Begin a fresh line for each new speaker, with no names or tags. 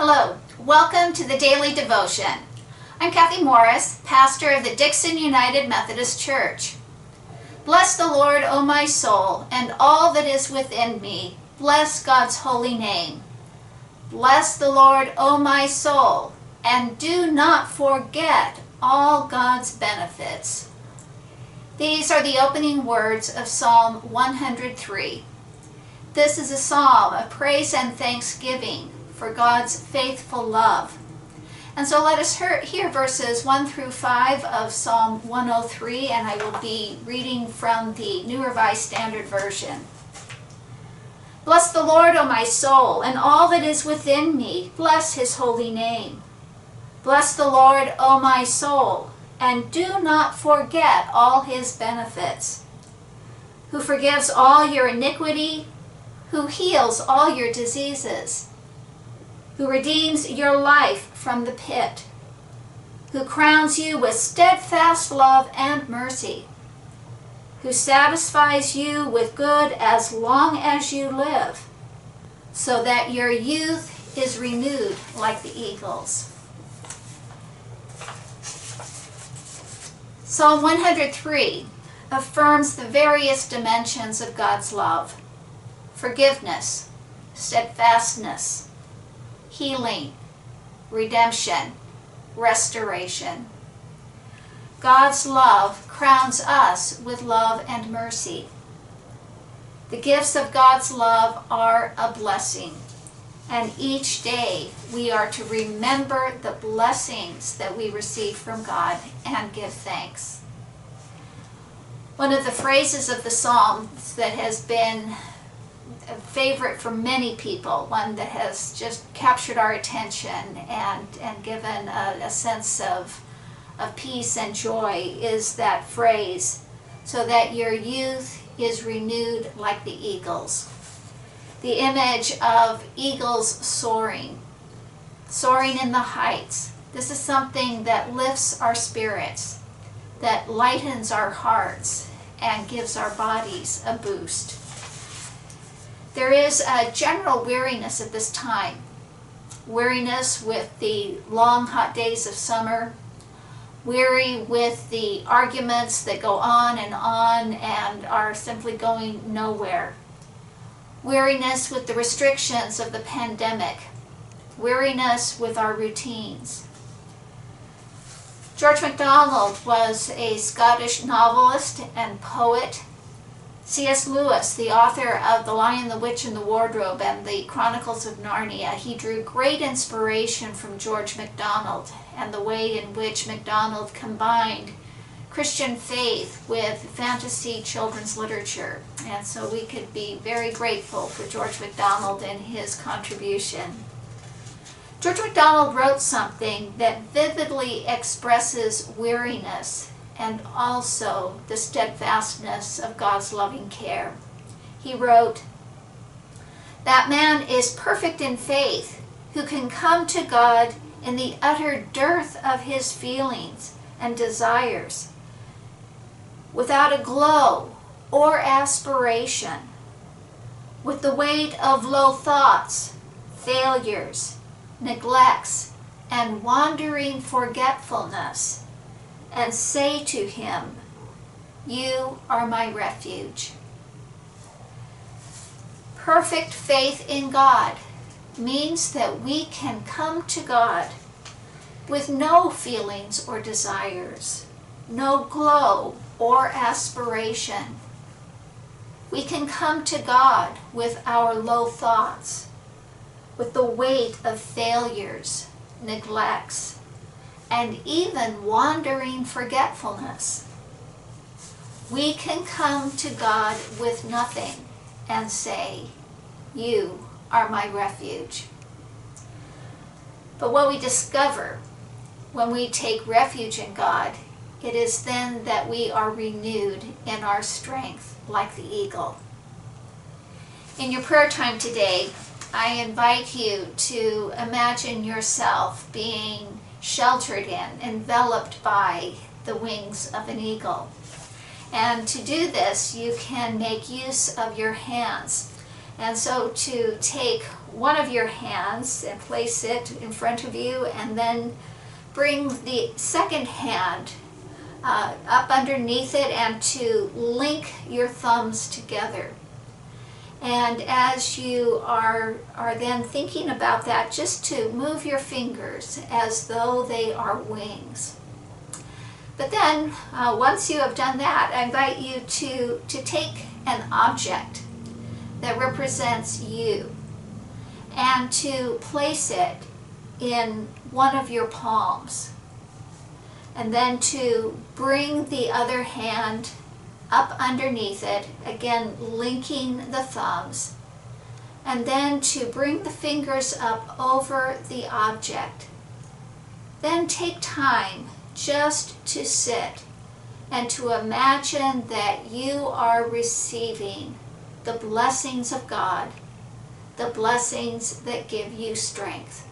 Hello, welcome to the Daily Devotion. I'm Kathy Morris, pastor of the Dixon United Methodist Church. Bless the Lord, O my soul, and all that is within me. Bless God's holy name. Bless the Lord, O my soul, and do not forget all God's benefits. These are the opening words of Psalm 103. This is a psalm of praise and thanksgiving for God's faithful love. And so let us hear verses 1 through 5 of Psalm 103, and I will be reading from the New Revised Standard Version. Bless the Lord, O my soul, and all that is within me. Bless his holy name. Bless the Lord, O my soul, and do not forget all his benefits. Who forgives all your iniquity, who heals all your diseases, who redeems your life from the pit, who crowns you with steadfast love and mercy, who satisfies you with good as long as you live, so that your youth is renewed like the eagles. Psalm 103 affirms the various dimensions of God's love: forgiveness, steadfastness, healing, redemption, restoration. God's love crowns us with love and mercy. The gifts of God's love are a blessing, and each day we are to remember the blessings that we receive from God and give thanks. One of the phrases of the Psalms that has been a favorite for many people, one that has just captured our attention and given a sense of peace and joy, is that phrase, so that your youth is renewed like the eagles. The image of eagles soaring in the heights. This is something that lifts our spirits, that lightens our hearts, and gives our bodies a boost. There is a general weariness at this time. Weariness with the long, hot days of summer. Weary with the arguments that go on and are simply going nowhere. Weariness with the restrictions of the pandemic. Weariness with our routines. George Macdonald was a Scottish novelist and poet. C.S. Lewis, the author of The Lion, the Witch, and the Wardrobe and the Chronicles of Narnia, he drew great inspiration from George Macdonald and the way in which Macdonald combined Christian faith with fantasy children's literature. And so we could be very grateful for George Macdonald and his contribution. George Macdonald wrote something that vividly expresses weariness and also the steadfastness of God's loving care. He wrote, "That man is perfect in faith who can come to God in the utter dearth of his feelings and desires, without a glow or aspiration, with the weight of low thoughts, failures, neglects, and wandering forgetfulness, and say to him, 'You are my refuge.'" Perfect faith in God means that we can come to God with no feelings or desires, no glow or aspiration. We can come to God with our low thoughts, with the weight of failures, neglects, and even wandering forgetfulness. We can come to God with nothing and say, "You are my refuge." But what we discover when we take refuge in God, it is then that we are renewed in our strength like the eagle. In your prayer time today, I invite you to imagine yourself being sheltered in, enveloped by the wings of an eagle. And to do this, you can make use of your hands. And so to take one of your hands and place it in front of you, and then bring the second hand up underneath it and to link your thumbs together. And as you are then thinking about that, just to move your fingers as though they are wings. But then, once you have done that, I invite you to take an object that represents you and to place it in one of your palms. And then to bring the other hand up underneath it, again linking the thumbs, and then to bring the fingers up over the object. Then take time just to sit and to imagine that you are receiving the blessings of God, the blessings that give you strength.